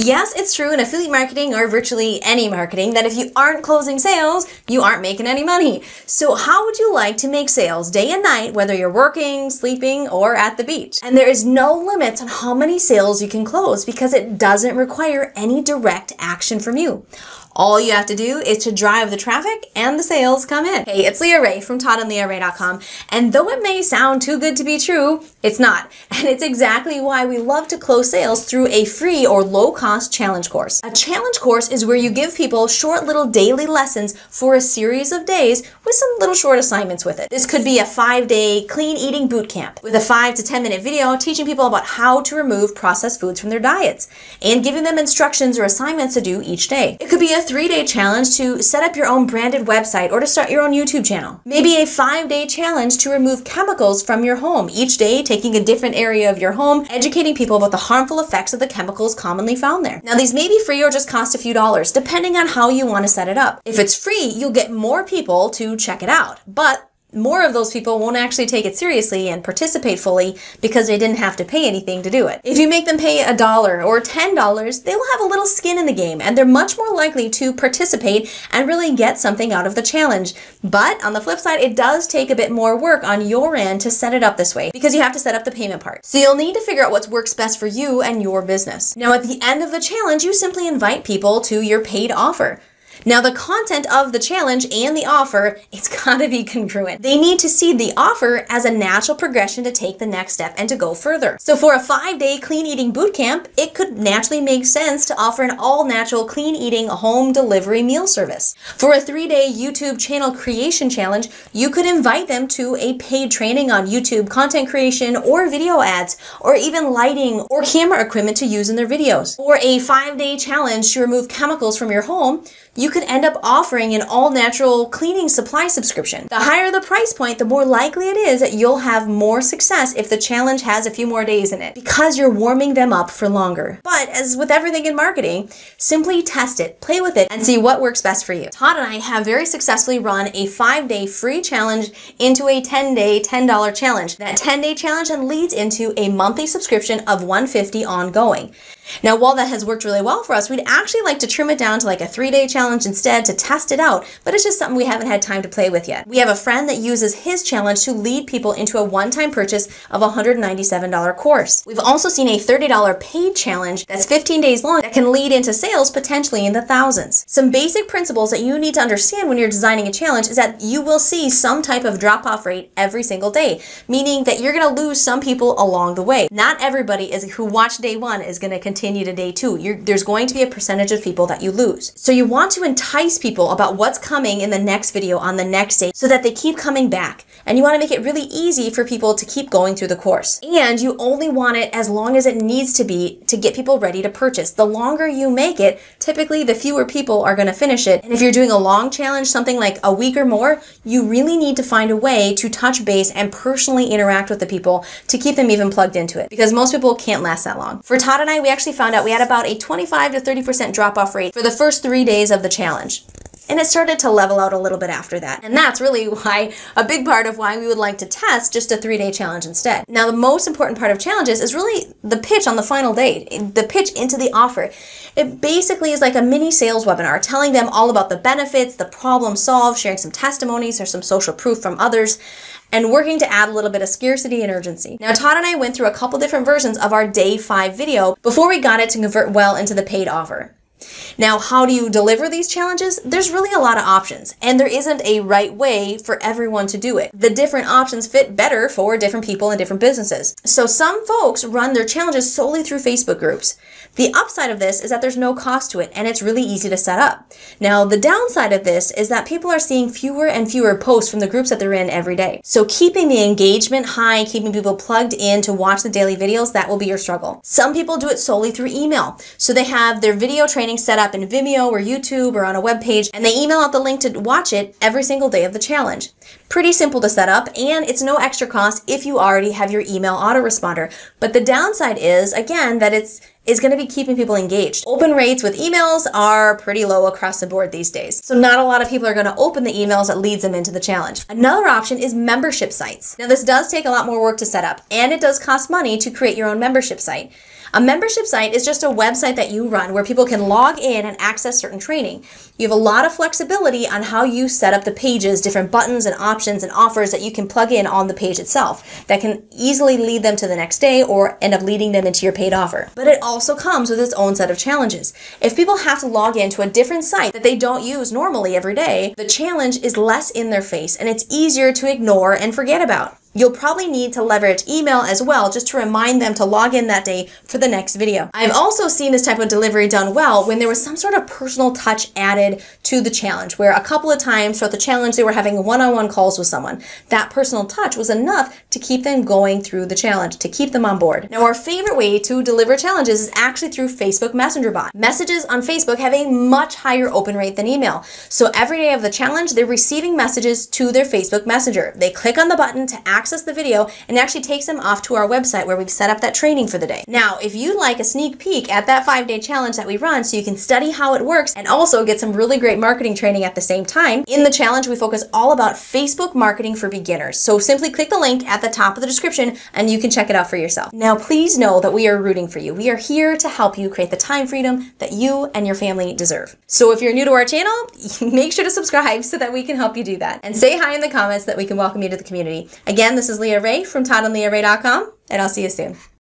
Yes, it's true in affiliate marketing or virtually any marketing that if you aren't closing sales, you aren't making any money. So how would you like to make sales day and night, whether you're working, sleeping, or at the beach? And there is no limit on how many sales you can close because it doesn't require any direct action from you. All you have to do is to drive the traffic and the sales come in. Hey, it's Leah Rae from ToddandLeahRae.com, and though it may sound too good to be true, it's not. And it's exactly why we love to close sales through a free or low-cost challenge course. A challenge course is where you give people short little daily lessons for a series of days with some little short assignments with it. This could be a 5-day clean eating boot camp with a 5 to 10 minute video teaching people about how to remove processed foods from their diets and giving them instructions or assignments to do each day. It could be a 3-day challenge to set up your own branded website or to start your own YouTube channel. Maybe a 5-day challenge to remove chemicals from your home, each day taking a different area of your home, educating people about the harmful effects of the chemicals commonly found there. Now these may be free or just cost a few dollars, depending on how you want to set it up. If it's free, you'll get more people to check it out, but more of those people won't actually take it seriously and participate fully because they didn't have to pay anything to do it. If you make them pay $1 or $10, they will have a little skin in the game and they're much more likely to participate and really get something out of the challenge. But on the flip side, it does take a bit more work on your end to set it up this way because you have to set up the payment part. So you'll need to figure out what works best for you and your business. Now at the end of the challenge, you simply invite people to your paid offer. Now the content of the challenge and the offer, it's gotta be congruent. They need to see the offer as a natural progression to take the next step and to go further. So for a 5-day clean eating bootcamp, it could naturally make sense to offer an all-natural clean eating home delivery meal service. For a 3-day YouTube channel creation challenge, you could invite them to a paid training on YouTube content creation or video ads, or even lighting or camera equipment to use in their videos. For a 5-day challenge to remove chemicals from your home, you could end up offering an all-natural cleaning supply subscription. The higher the price point, the more likely it is that you'll have more success if the challenge has a few more days in it because you're warming them up for longer. But as with everything in marketing, simply test it, play with it, and see what works best for you. Todd and I have very successfully run a 5-day free challenge into a 10-day $10 challenge. That 10-day challenge then leads into a monthly subscription of $150 ongoing. Now, while that has worked really well for us, we'd actually like to trim it down to like a 3-day challenge instead to test it out, but it's just something we haven't had time to play with yet. We have a friend that uses his challenge to lead people into a one-time purchase of a $197 course. We've also seen a $30 paid challenge that's 15 days long that can lead into sales potentially in the thousands. Some basic principles that you need to understand when you're designing a challenge is that you will see some type of drop-off rate every single day, meaning that you're going to lose some people along the way. Not everybody who watched day 1 is going to continue to day 2. There's going to be a percentage of people that you lose. So you want to entice people about what's coming in the next video on the next day so that they keep coming back. And you want to make it really easy for people to keep going through the course. And you only want it as long as it needs to be to get people ready to purchase. The longer you make it, typically the fewer people are going to finish it. And if you're doing a long challenge, something like a week or more, you really need to find a way to touch base and personally interact with the people to keep them even plugged into it, because most people can't last that long. For Todd and I, we actually found out we had about a 25 to 30% drop-off rate for the first 3 days of the challenge. And it started to level out a little bit after that. And that's really a big part of why we would like to test just a 3-day challenge instead. Now, the most important part of challenges is really the pitch on the final day, the pitch into the offer. It basically is like a mini sales webinar, telling them all about the benefits, the problem solved, sharing some testimonies or some social proof from others, and working to add a little bit of scarcity and urgency. Now, Todd and I went through a couple different versions of our day 5 video before we got it to convert well into the paid offer. Now, how do you deliver these challenges? There's really a lot of options, and there isn't a right way for everyone to do it. The different options fit better for different people and different businesses. So some folks run their challenges solely through Facebook groups. The upside of this is that there's no cost to it, and it's really easy to set up. Now, the downside of this is that people are seeing fewer and fewer posts from the groups that they're in every day. So keeping the engagement high, keeping people plugged in to watch the daily videos, that will be your struggle. Some people do it solely through email. So they have their video training set up in Vimeo or YouTube or on a web page, and they email out the link to watch it every single day of the challenge. Pretty simple to set up, and it's no extra cost if you already have your email autoresponder. But the downside is, again, that it's going to be keeping people engaged. Open rates with emails are pretty low across the board these days. So not a lot of people are going to open the emails that leads them into the challenge. Another option is membership sites. Now, this does take a lot more work to set up, and it does cost money to create your own membership site. A membership site is just a website that you run where people can log in and access certain training. You have a lot of flexibility on how you set up the pages, different buttons and options and offers that you can plug in on the page itself that can easily lead them to the next day or end up leading them into your paid offer. But it also comes with its own set of challenges. If people have to log into a different site that they don't use normally every day, the challenge is less in their face and it's easier to ignore and forget about. You'll probably need to leverage email as well just to remind them to log in that day for the next video. I've also seen this type of delivery done well when there was some sort of personal touch added to the challenge, where a couple of times throughout the challenge they were having one-on-one calls with someone. That personal touch was enough to keep them going through the challenge, to keep them on board. Now, our favorite way to deliver challenges is actually through Facebook Messenger bot. Messages on Facebook have a much higher open rate than email. So every day of the challenge, they're receiving messages to their Facebook Messenger. They click on the button to access the video and it actually takes them off to our website where we've set up that training for the day. Now, if you'd like a sneak peek at that 5-day challenge that we run so you can study how it works and also get some really great marketing training at the same time, in the challenge we focus all about Facebook marketing for beginners. So simply click the link at the top of the description and you can check it out for yourself. Now, please know that we are rooting for you. We are here to help you create the time freedom that you and your family deserve. So if you're new to our channel, make sure to subscribe so that we can help you do that. And say hi in the comments so that we can welcome you to the community. Again, this is Leah Ray from ToddandLeahRay.com, and I'll see you soon.